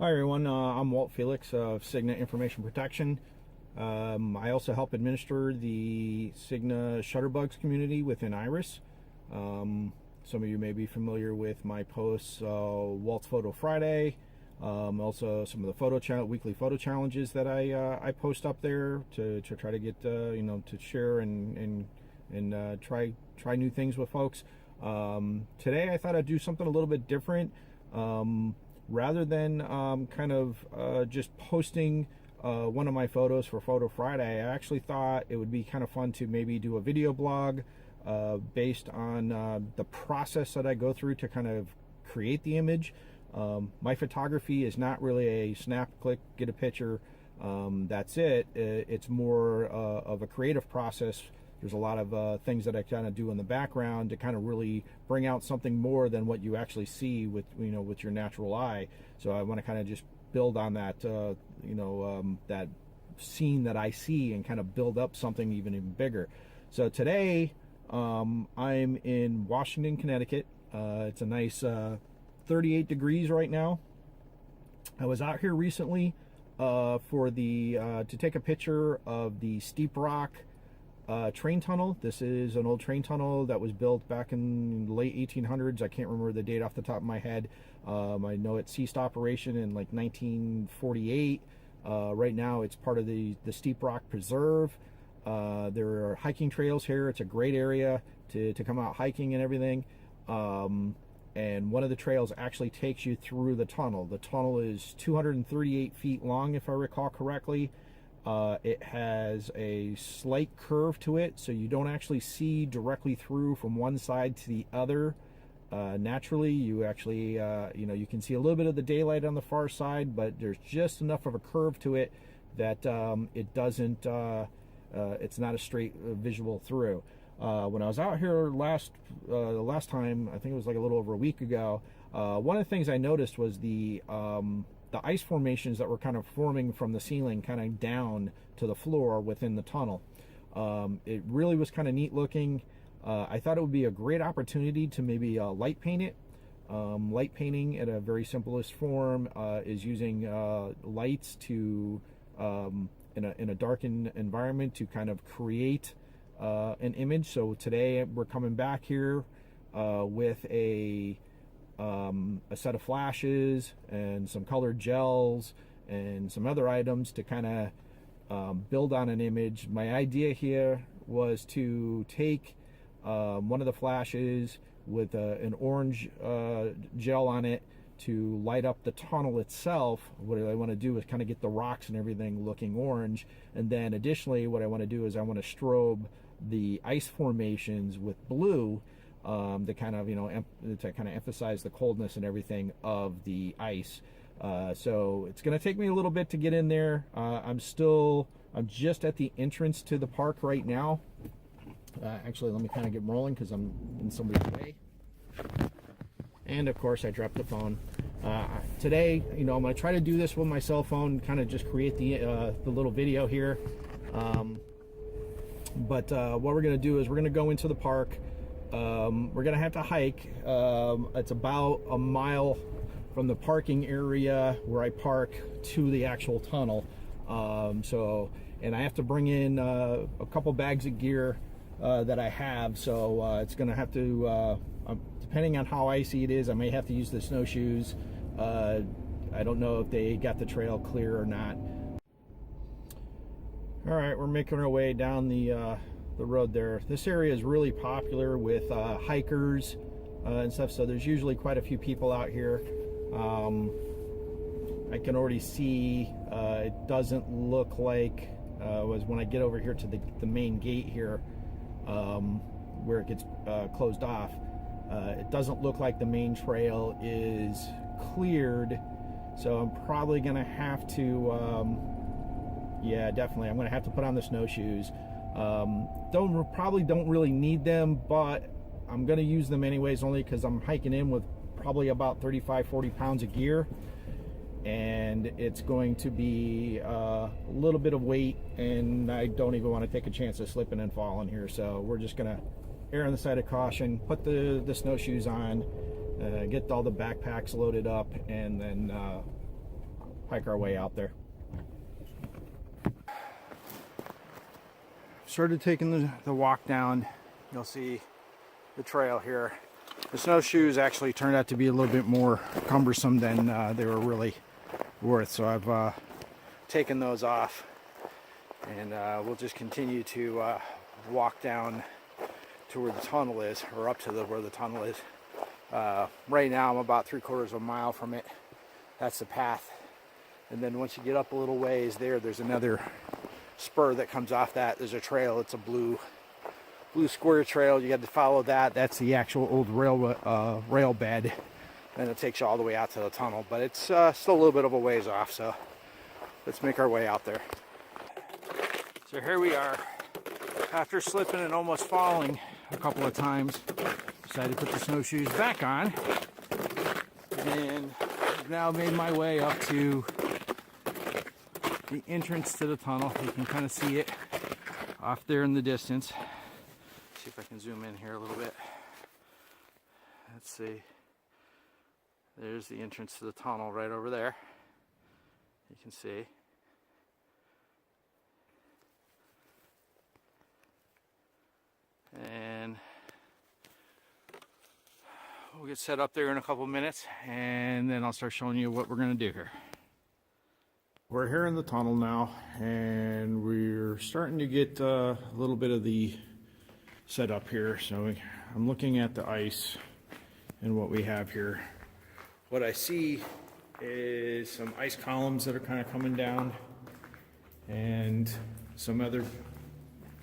Hi everyone, I'm Walt Felix of Cigna Information Protection. I also help administer the Cigna Shutterbugs community within Iris. Some of you may be familiar with my posts, Walt's Photo Friday, also some of the weekly photo challenges that I post up there to try to get to share and try new things with folks. Today I thought I'd do something a little bit different. Rather than just posting one of my photos for Photo Friday, I actually thought it would be kind of fun to maybe do a video blog based on the process that I go through to kind of create the image. My photography is not really a snap, click, get a picture, that's it. It's more of a creative process. There's a lot of things that I kind of do in the background to kind of really bring out something more than what you actually see with your natural eye. So I want to kind of just build on that that scene that I see and kind of build up something even bigger. So today I'm in Washington, Connecticut. It's a nice 38 degrees right now. I was out here recently for to take a picture of the Steep Rock train tunnel. This is an old train tunnel that was built back in the late 1800s. I can't remember the date off the top of my head. I know it ceased operation in like 1948. Right now it's part of the Steep Rock Preserve. There are hiking trails here. It's a great area to come out hiking and everything. And one of the trails actually takes you through the tunnel. The tunnel is 238 feet long, if I recall correctly. It has a slight curve to it, so you don't actually see directly through from one side to the other. Naturally, you actually, you can see a little bit of the daylight on the far side, but there's just enough of a curve to it that it doesn't, it's not a straight visual through. When I was out here the last time, I think it was like a little over a week ago, one of the things I noticed was the ice formations that were kind of forming from the ceiling kind of down to the floor within the tunnel. It really was kind of neat looking. I thought it would be a great opportunity to maybe light paint it. Light painting at a very simplest form is using lights to in a darkened environment to kind of create an image. So today we're coming back here with a set of flashes and some colored gels and some other items to kind of build on an image. My idea here was to take one of the flashes with an orange gel on it to light up the tunnel itself. What I want to do is kind of get the rocks and everything looking orange, and then additionally what I want to do is I want to strobe the ice formations with blue to kind of emphasize the coldness and everything of the ice. So it's going to take me a little bit to get in there. I'm just at the entrance to the park right now. Actually, let me kind of get rolling because I'm in somebody's way. And of course I dropped the phone. Today, I'm going to try to do this with my cell phone, kind of just create the little video here. But what we're going to do is we're going to go into the park. We're going to have to hike. It's about a mile from the parking area where I park to the actual tunnel. And I have to bring in a couple bags of gear that I have. So it's going to have to, depending on how icy it is, I may have to use the snowshoes. I don't know if they got the trail clear or not. All right, we're making our way down the road there. This area is really popular with hikers and stuff, so there's usually quite a few people out here. I can already see it doesn't look like was when I get over here to the main gate here where it gets closed off. It doesn't look like the main trail is cleared, so I'm probably gonna have to yeah, definitely I'm gonna have to put on the snowshoes. Probably don't really need them, but I'm gonna use them anyways, only because I'm hiking in with probably about 35-40 pounds of gear, and it's going to be a little bit of weight, and I don't even want to take a chance of slipping and falling here. So we're just gonna err on the side of caution, put the snowshoes on, get all the backpacks loaded up, and then hike our way out there. Started taking the walk down. You'll see the trail here. The snowshoes actually turned out to be a little bit more cumbersome than they were really worth, so I've taken those off, and we'll just continue to walk down to where the tunnel is, or up to where the tunnel is. Right now I'm about 3/4 of a mile from it. That's the path, and then once you get up a little ways there's another spur that comes off that. There's a trail. It's a blue square trail. You got to follow that. That's the actual old rail bed, and it takes you all the way out to the tunnel, but it's still a little bit of a ways off, so let's make our way out there. So here we are. After slipping and almost falling a couple of times, decided to put the snowshoes back on, and I've now made my way up to the entrance to the tunnel. You can kind of see it off there in the distance. See if I can zoom in here a little bit. Let's see. There's the entrance to the tunnel right over there. You can see. And we'll get set up there in a couple minutes, and then I'll start showing you what we're going to do here. We're here in the tunnel now, and we're starting to get a little bit of the setup here. So I'm looking at the ice and what we have here. What I see is some ice columns that are kind of coming down, and some other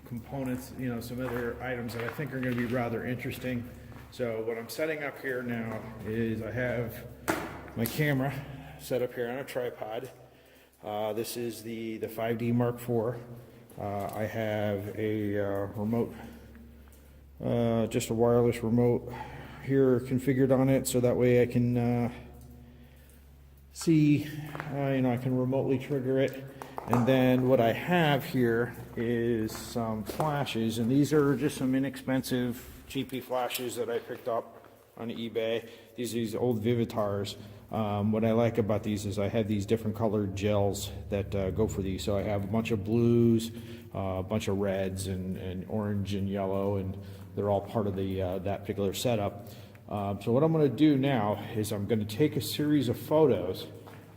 components, you know, some other items that I think are going to be rather interesting. So what I'm setting up here now is I have my camera set up here on a tripod. This is the 5D Mark IV. I have a remote, just a wireless remote here configured on it, so that way I can see, you know, I can remotely trigger it. And then what I have here is some flashes, and these are just some inexpensive cheapy flashes that I picked up on eBay. These are these old Vivitars. What I like about these is I have these different colored gels that go for these. So I have a bunch of blues, a bunch of reds, and orange and yellow, and they're all part of the that particular setup. So what I'm going to do now is I'm going to take a series of photos,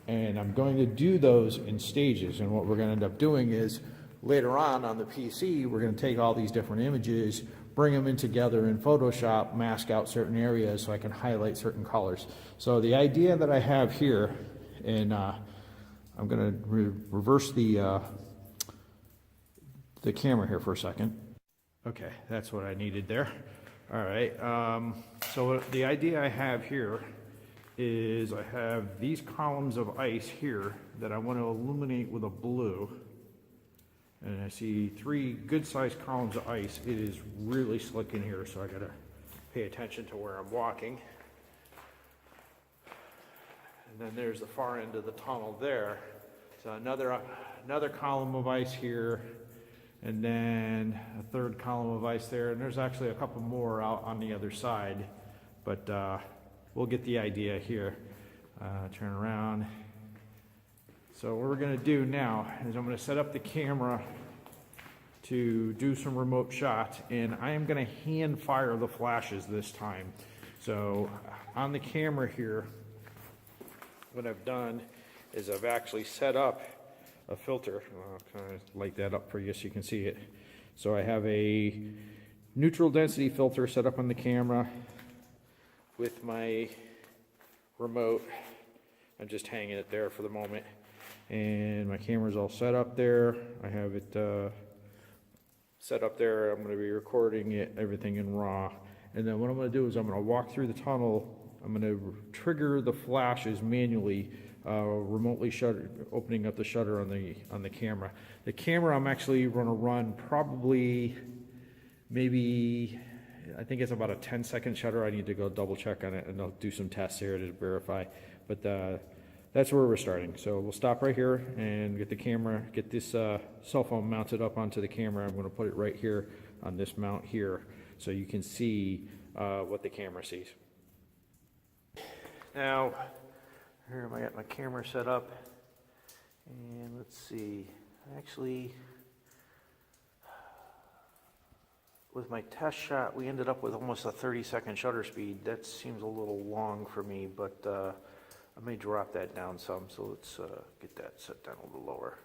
and I'm going to do those in stages. And what we're going to end up doing is later on the PC, we're going to take all these different images, bring them in together in Photoshop, mask out certain areas so I can highlight certain colors. So the idea that I have here, and I'm going to reverse the camera here for a second. Okay, that's what I needed there. All right, so the idea I have here is I have these columns of ice here that I want to illuminate with a blue. And I see 3 good-sized columns of ice. It is really slick in here, so I gotta pay attention to where I'm walking. And then there's the far end of the tunnel there. So another column of ice here, and then a 3rd column of ice there. And there's actually a couple more out on the other side, but we'll get the idea here. Turn around. So what we're going to do now is I'm going to set up the camera to do some remote shots, and I am going to hand fire the flashes this time. So on the camera here, what I've done is I've actually set up a filter. I'll kind of light that up for you so you can see it. So I have a neutral density filter set up on the camera with my remote. I'm just hanging it there for the moment. And my camera's all set up there. I have it set up there. I'm going to be recording it, everything in RAW. And then what I'm going to do is I'm going to walk through the tunnel. I'm going to trigger the flashes manually, remotely opening up the shutter on the camera. The camera I'm actually going to run probably maybe, I think it's about a 10-second shutter. I need to go double check on it, and I'll do some tests here to verify. But that's where we're starting. So we'll stop right here and get the camera, get this cell phone mounted up onto the camera. I'm going to put it right here on this mount here so you can see what the camera sees. Now, here I got my camera set up. And let's see, actually, with my test shot, we ended up with almost a 30-second shutter speed. That seems a little long for me, but I may drop that down some, so let's get that set down a little lower.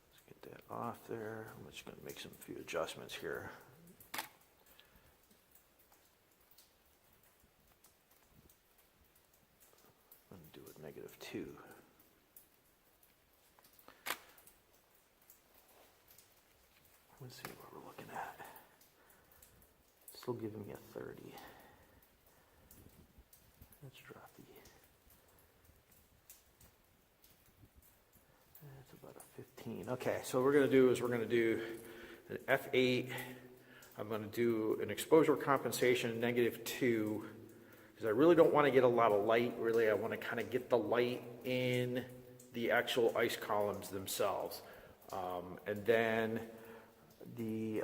Let's get that off there. I'm just going to make some few adjustments here. I'm going to do it -2. Let's see what we're looking at. Still giving me a 30. Let's drop the. That's about a 15. Okay, so what we're going to do is we're going to do an f8. I'm going to do an exposure compensation -2 because I really don't want to get a lot of light. Really, I want to kind of get the light in the actual ice columns themselves, and then the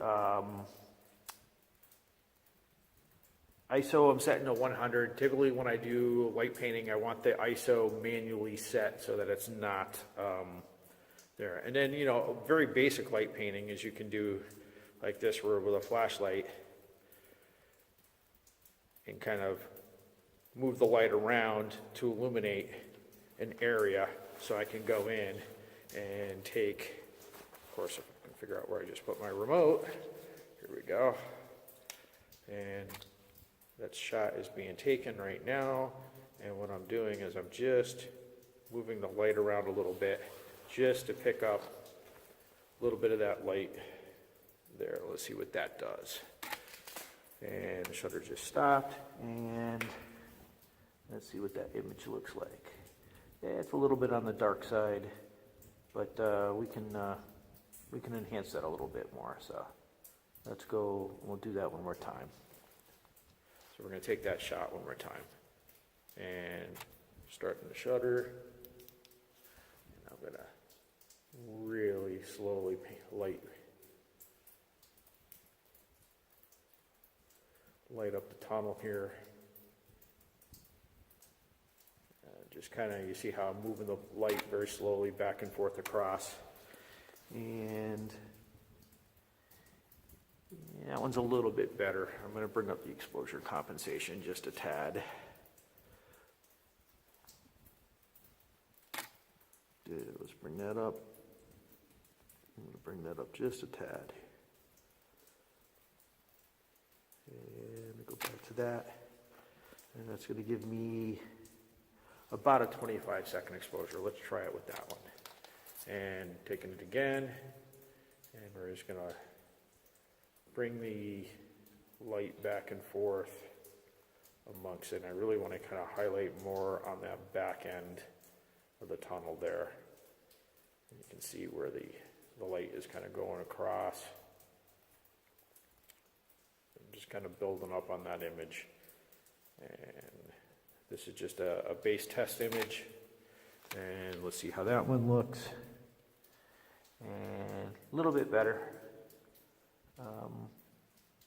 ISO I'm setting to 100. Typically when I do light painting, I want the ISO manually set so that it's not there. And then, you know, very basic light painting is you can do like this where with a flashlight and kind of move the light around to illuminate an area so I can go in and take, of course, if I can figure out where I just put my remote. Here we go. And that shot is being taken right now. And what I'm doing is I'm just moving the light around a little bit just to pick up a little bit of that light there. Let's see what that does. And the shutter just stopped. And let's see what that image looks like. Yeah, it's a little bit on the dark side, but we can enhance that a little bit more. So let's go, we'll do that one more time. So we're going to take that shot one more time and starting the shutter. And I'm going to really slowly light up the tunnel here. Just kind of, you see how I'm moving the light very slowly back and forth across. And yeah, that one's a little bit better. I'm going to bring up the exposure compensation just a tad. Let's bring that up. I'm going to bring that up just a tad. And go back to that. And that's going to give me about a 25-second exposure. Let's try it with that one. And taking it again, and we're just gonna bring the light back and forth amongst it. And I really want to kind of highlight more on that back end of the tunnel there. And you can see where the light is kind of going across. I'm just kind of building up on that image. And this is just a base test image, and let's see how that one looks. And a little bit better.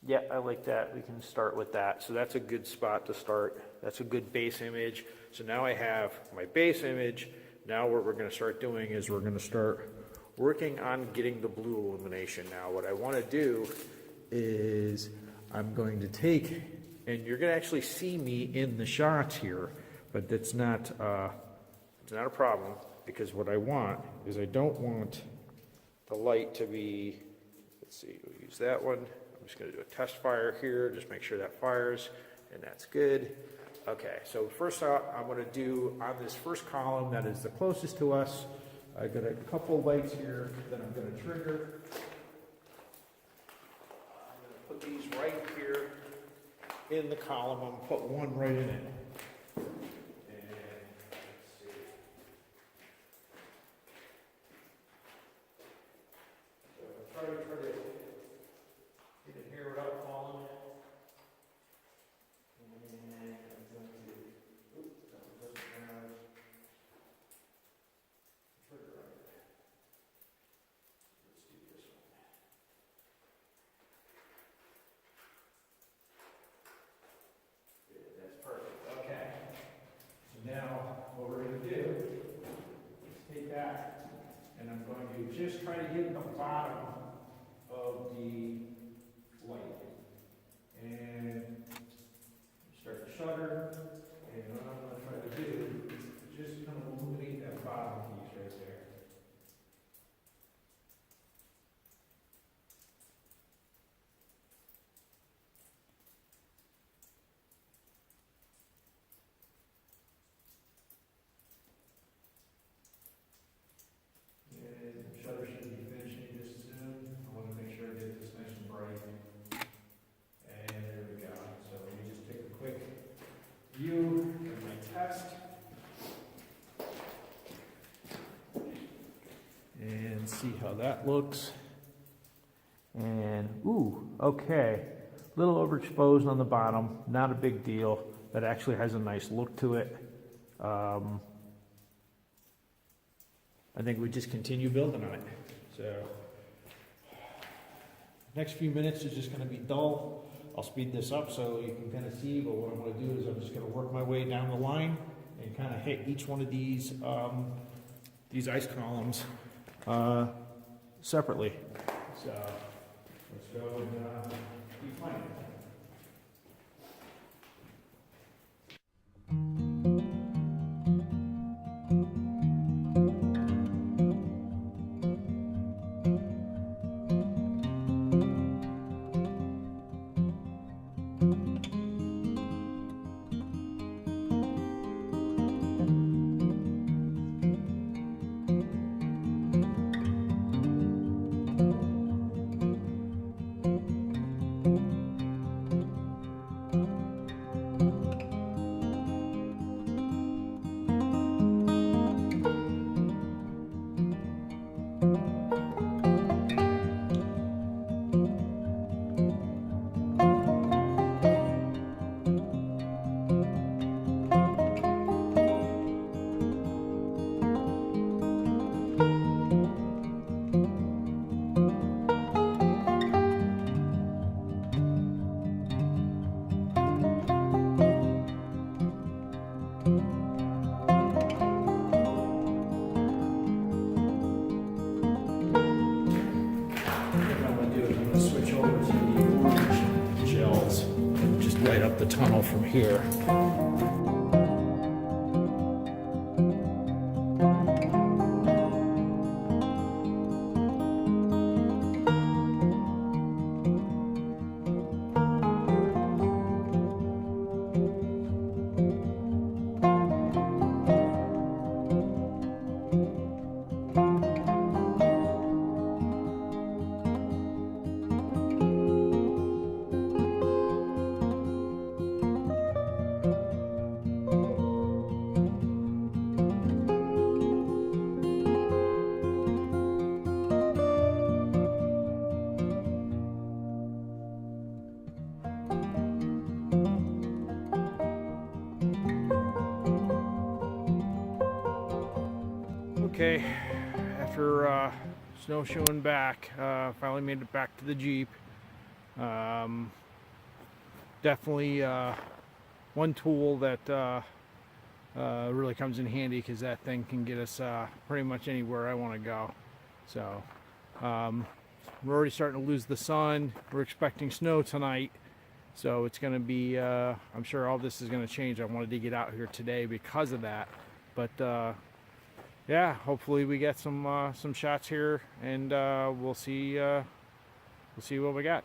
Yeah, I like that. We can start with that. So that's a good spot to start. That's a good base image. So now I have my base image. Now what we're going to start doing is we're going to start working on getting the blue illumination. Now what I want to do is I'm going to take, and you're going to actually see me in the shots here, but that's not a problem, because what I want is I don't want the light to be, let's see, we'll use that one. I'm just going to do a test fire here, just make sure that fires, and that's good. Okay, so first out, I'm going to do on this first column that is the closest to us, I've got a couple lights here that I'm going to trigger. I'm going to put these right here in the column. I'm going to put one right in it. And let's see. So I'm going to try to get in here without falling. And I'm going to, oops, that one doesn't have trigger on it. Let's do this one. Yeah, that's perfect. just try to get the bottom of the light. And start the shutter, and what I'm going to try to do is just kind of illuminate that bottom piece right there. And the shutter should be finishing just soon. I want to make sure I get this nice and bright. And there we go. So let me just take a quick view of my test. And see how that looks. And, ooh, okay. A little overexposed on the bottom, not a big deal. That actually has a nice look to it. I think we just continue building on it. So, next few minutes is just gonna be dull. I'll speed this up so you can kind of see, but what I'm gonna do is I'm just gonna work my way down the line and kind of hit each one of these ice columns separately. So, let's go and keep playing. Light up the tunnel from here. Okay, after snowshoeing back, finally made it back to the Jeep. Definitely one tool that really comes in handy because that thing can get us pretty much anywhere I want to go. So we're already starting to lose the sun. We're expecting snow tonight. So it's going to be, I'm sure all this is going to change. I wanted to get out here today because of that. But yeah, hopefully we get some shots here, and we'll see what we got.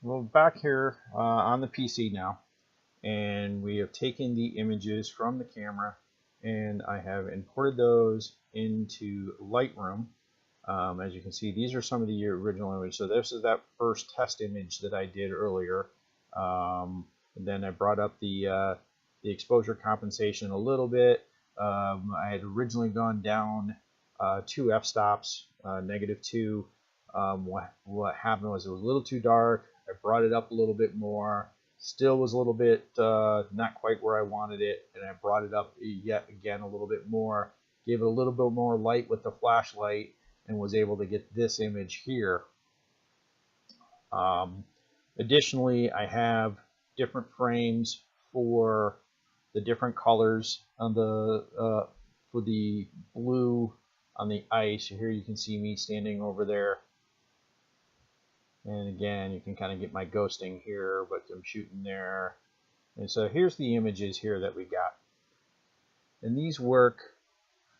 Well, back here on the PC now, and we have taken the images from the camera, and I have imported those into Lightroom. As you can see, these are some of the original images. So this is that first test image that I did earlier. And then I brought up the exposure compensation a little bit. I had originally gone down 2 f-stops, -2. What happened was it was a little too dark. I brought it up a little bit more. Still was a little bit not quite where I wanted it, and I brought it up yet again a little bit more. Gave it a little bit more light with the flashlight, and was able to get this image here. Additionally, I have different frames for the different colors on the for the blue on the ice. Here you can see me standing over there. And again, you can kind of get my ghosting here, but I'm shooting there. And so here's the images here that we got. And these work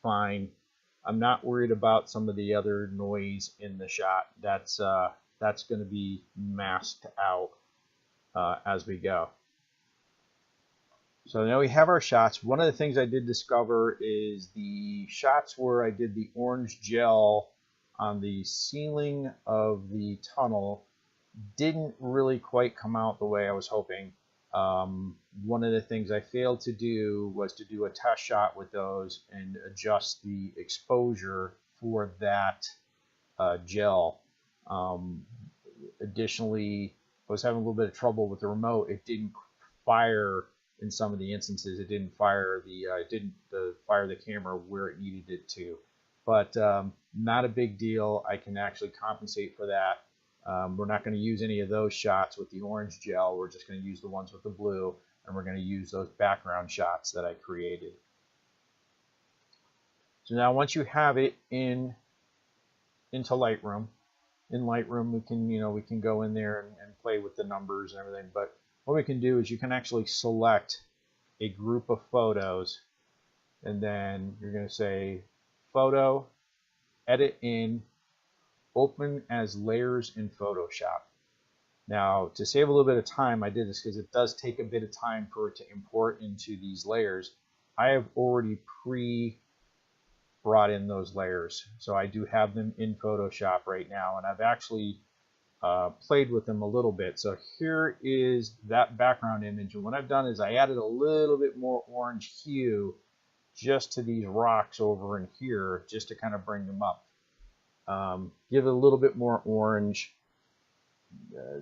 fine. I'm not worried about some of the other noise in the shot. That's going to be masked out as we go. So now we have our shots. One of the things I did discover is the shots where I did the orange gel on the ceiling of the tunnel didn't really quite come out the way I was hoping. One of the things I failed to do was to do a test shot with those and adjust the exposure for that gel. Additionally, I was having a little bit of trouble with the remote. It didn't fire in some of the instances. It didn't fire fire the camera where it needed it to. But not a big deal. I can actually compensate for that. We're not going to use any of those shots with the orange gel. We're just going to use the ones with the blue, and we're going to use those background shots that I created. So now once you have it into Lightroom, in Lightroom we can go in there and play with the numbers and everything. But what we can do is you can actually select a group of photos, and then you're going to say photo, edit in, open as layers in Photoshop. Now, to save a little bit of time, I did this because it does take a bit of time for it to import into these layers. I have already brought in those layers, so I do have them in Photoshop right now, and I've actually played with them a little bit. So here is that background image, and what I've done is I added a little bit more orange hue just to these rocks over in here, just to kind of bring them up. Give it a little bit more orange,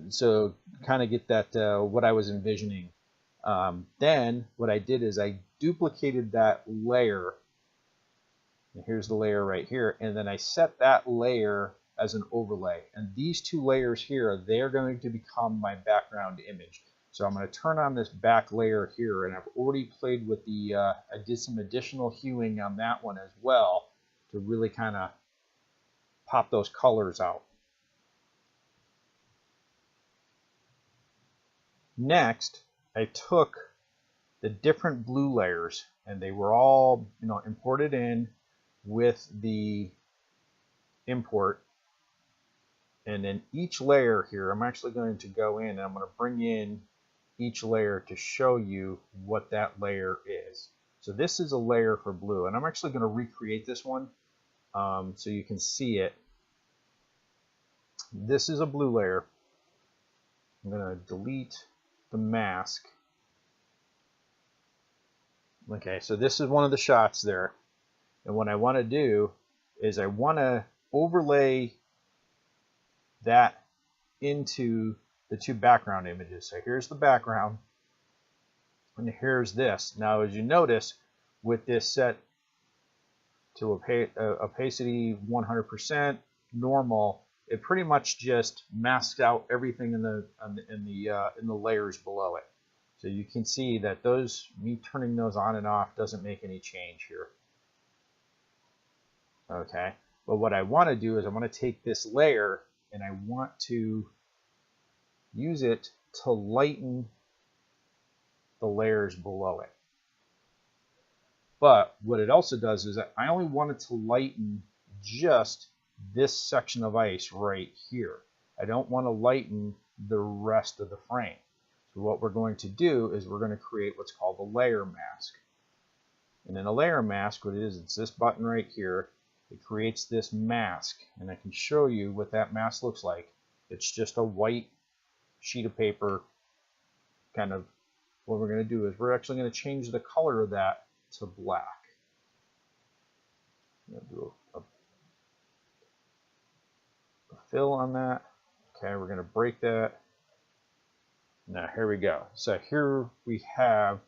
so kind of get that what I was envisioning. Then what I did is I duplicated that layer. And here's the layer right here, and then I set that layer as an overlay. And these two layers here, they're going to become my background image. So I'm going to turn on this back layer here, and I've already played with the, I did some additional hueing on that one as well to really kind of pop those colors out. Next, I took the different blue layers, and they were all imported in with the import. And then each layer here, I'm actually going to go in and I'm going to bring in each layer to show you what that layer is. So this is a layer for blue, and I'm actually going to recreate this one so you can see it. This is a blue layer. I'm going to delete the mask. Okay, so this is one of the shots there. And what I want to do is I want to overlay that into the two background images. So here's the background, and here's this. Now, as you notice, with this set to opacity 100% normal, it pretty much just masks out everything in the layers below it. So you can see that me turning those on and off doesn't make any change here. Okay, but what I want to do is I want to take this layer and I want to use it to lighten the layers below it. But what it also does is that I only want it to lighten just this section of ice right here. I don't want to lighten the rest of the frame. So what we're going to do is we're going to create what's called a layer mask. And in a layer mask, what it is, it's this button right here. It creates this mask, and I can show you what that mask looks like. It's just a white sheet of paper. Kind of what we're going to do is we're actually going to change the color of that to black. I'm going to do a fill on that. Okay, we're going to break that. Now here we go. So here we have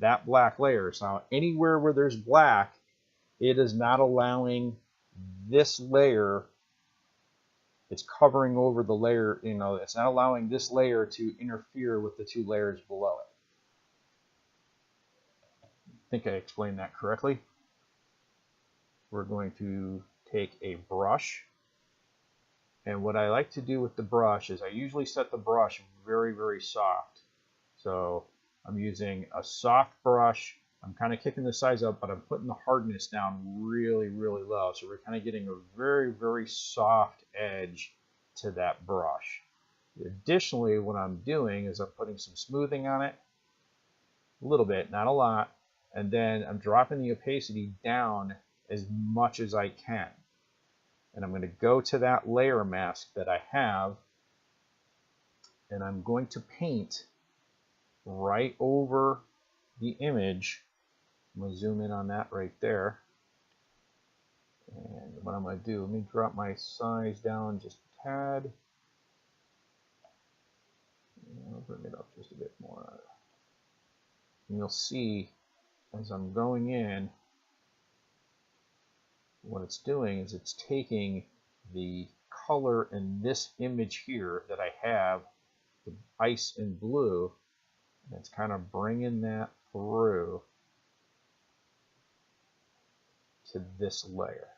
that black layer. So now anywhere where there's black, it is not allowing this layer, it's covering over the layer, it's not allowing this layer to interfere with the two layers below it. I think I explained that correctly. we're going to take a brush. And what I like to do with the brush is I usually set the brush very, very soft. So I'm using a soft brush. I'm kind of kicking the size up, but I'm putting the hardness down really, really low. So we're kind of getting a very, very soft edge to that brush. Additionally, what I'm doing is I'm putting some smoothing on it, a little bit, not a lot, and then I'm dropping the opacity down as much as I can. And I'm going to go to that layer mask that I have, and I'm going to paint right over the image. I'm going to zoom in on that right there. And what I'm going to do, let me drop my size down just a tad. And I'll bring it up just a bit more. And you'll see as I'm going in, what it's doing is it's taking the color in this image here that I have, the ice in blue, and it's kind of bringing that through to this layer.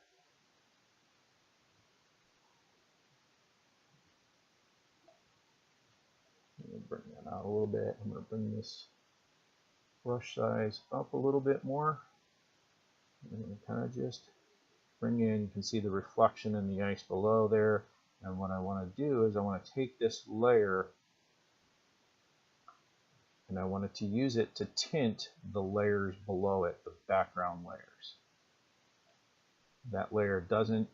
I'm going to bring that out a little bit. I'm going to bring this brush size up a little bit more. I'm going to kind of just bring in, you can see the reflection in the ice below there. And what I want to do is I want to take this layer and I wanted to use it to tint the layers below it, the background layers. That layer doesn't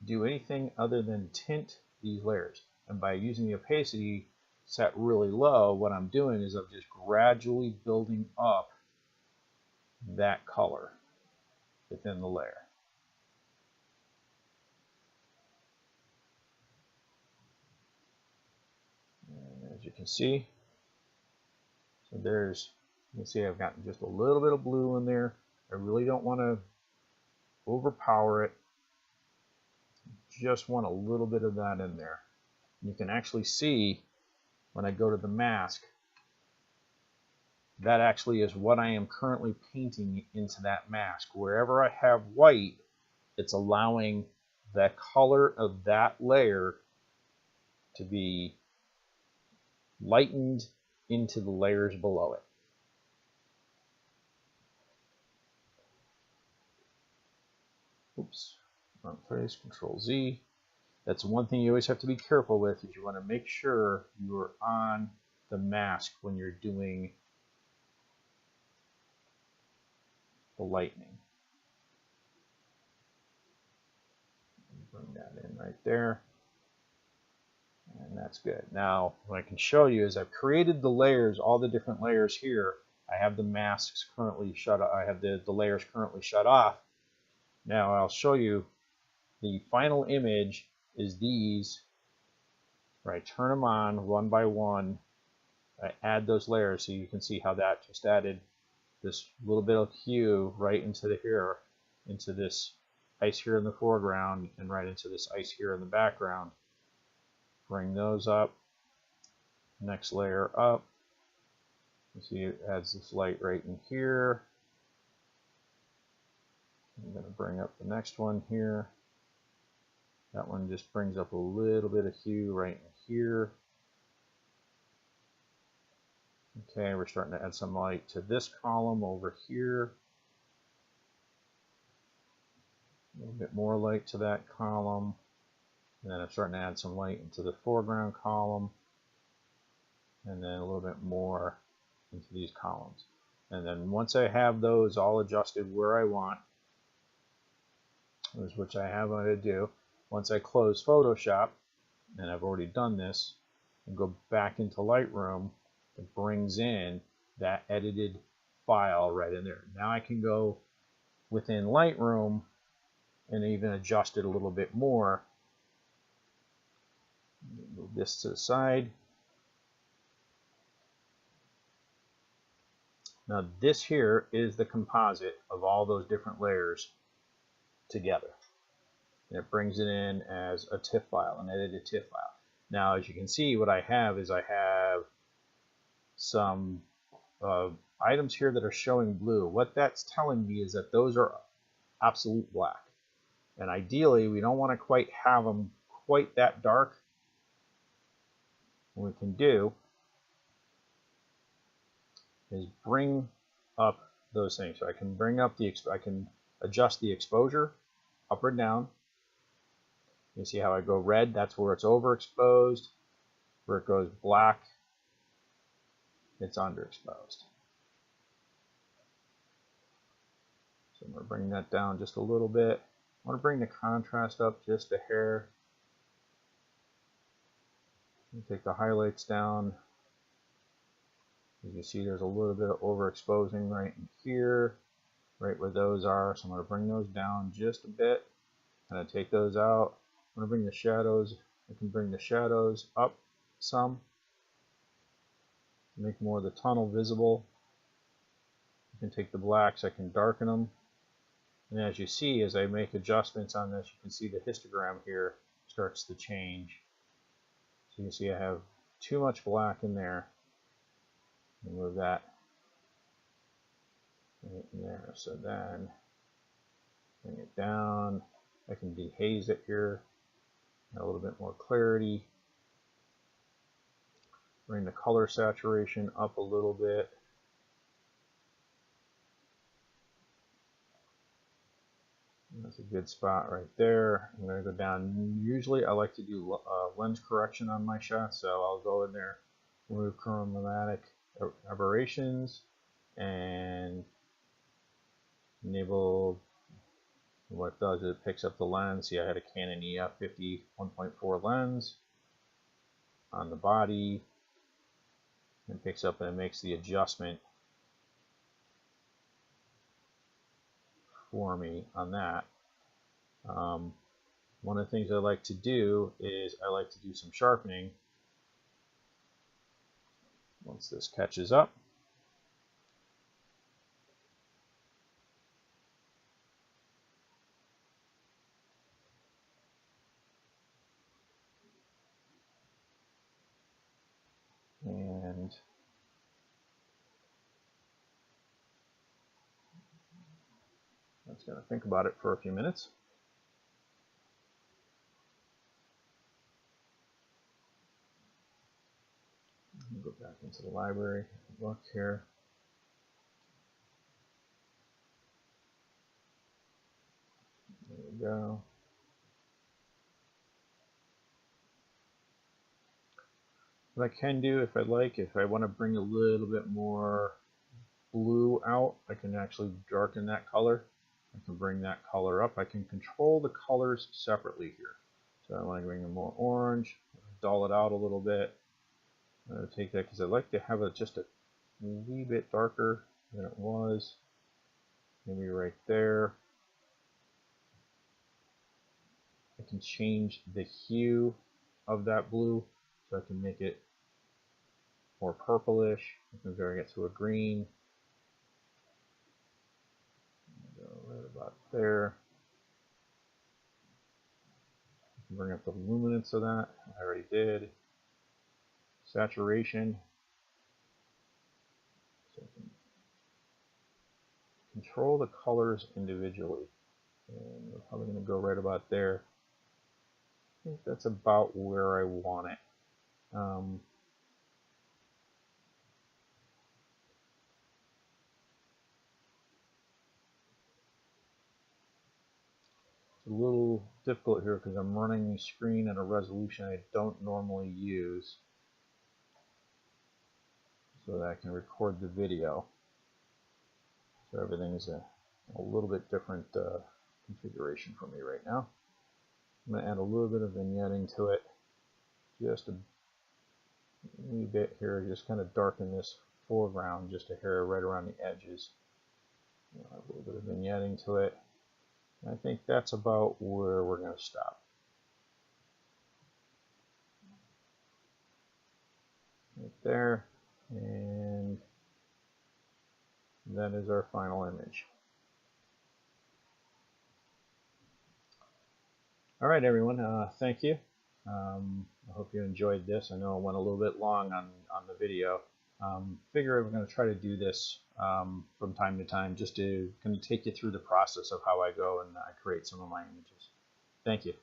do anything other than tint these layers. And by using the opacity set really low, what I'm doing is I'm just gradually building up that color within the layer. And as you can see, so there's, you can see I've gotten just a little bit of blue in there. I really don't want to overpower it. Just want a little bit of that in there. You can actually see when I go to the mask, that actually is what I am currently painting into that mask. Wherever I have white, it's allowing the color of that layer to be lightened into the layers below it. Oops, wrong place, Control Z. That's one thing you always have to be careful with, is you want to make sure you're on the mask when you're doing the lightning. Bring that in right there. And that's good. Now, what I can show you is I've created the layers, all the different layers here. I have the masks currently shut off. I have the layers currently shut off. Now I'll show you the final image is these, where I turn them on one by one. I add those layers so you can see how that just added this little bit of hue right into the here, into this ice here in the foreground and right into this ice here in the background. Bring those up, next layer up. You see it adds this light right in here. I'm going to bring up the next one here. That one just brings up a little bit of hue right in here. Okay, we're starting to add some light to this column over here. A little bit more light to that column. And then I'm starting to add some light into the foreground column. And then a little bit more into these columns. And then once I have those all adjusted where I want, which I have to do, once I close Photoshop, and I've already done this, and go back into Lightroom, it brings in that edited file right in there. Now I can go within Lightroom and even adjust it a little bit more. Move this to the side. Now this here is the composite of all those different layers together. And it brings it in as a TIFF file, an edited TIFF file. Now, as you can see, what I have is I have some items here that are showing blue. What that's telling me is that those are absolute black. And ideally, we don't want to quite have them quite that dark. What we can do is bring up those things. So I can bring up I can adjust the exposure up or down. You see how I go red? That's where it's overexposed. Where it goes black, it's underexposed. So I'm going to bring that down just a little bit. I want to bring the contrast up just a hair. Take the highlights down. As you see, there's a little bit of overexposing right in here, right where those are. So I'm going to bring those down just a bit. I'm going to take those out. I'm going to bring the shadows. I can bring the shadows up some. Make more of the tunnel visible. I can take the blacks. I can darken them. And as you see, as I make adjustments on this, you can see the histogram here starts to change. So you can see I have too much black in there. Move that right in there. So then bring it down. I can dehaze it here. Add a little bit more clarity. Bring the color saturation up a little bit. That's a good spot right there. I'm going to go down. Usually I like to do lens correction on my shots, so I'll go in there, remove chromatic aberrations, and enable. What it does is it picks up the lens. See, I had a Canon EF 50 1.4 lens on the body, and picks up and it makes the adjustment for me on that. One of the things I like to do is I like to do some sharpening once this catches up. And I'm just going to think about it for a few minutes. Go back into the library, look here. There we go. What I can do, if I like, if I want to bring a little bit more blue out, I can actually darken that color. I can bring that color up. I can control the colors separately here. So I want to bring them more orange, dull it out a little bit. I'm going to take that because I like to have it just a wee bit darker than it was. Maybe right there. I can change the hue of that blue so I can make it more purplish. I can bring it to a green. Go right about there. I can bring up the luminance of that. I already did. Saturation. So I can control the colors individually. And we're probably going to go right about there. I think that's about where I want it. It's a little difficult here because I'm running the screen at a resolution I don't normally use, so that I can record the video. So everything is a little bit different configuration for me right now. I'm going to add a little bit of vignetting to it, just a wee bit here, just kind of darken this foreground just a hair right around the edges. A little bit of vignetting to it. I think that's about where we're going to stop. Right there, and that is our final image. All right, everyone, thank you. I hope you enjoyed this. I know it went a little bit long on the video. Figure I'm going to try to do this from time to time, just to kind of take you through the process of how I go and I create some of my images. Thank you.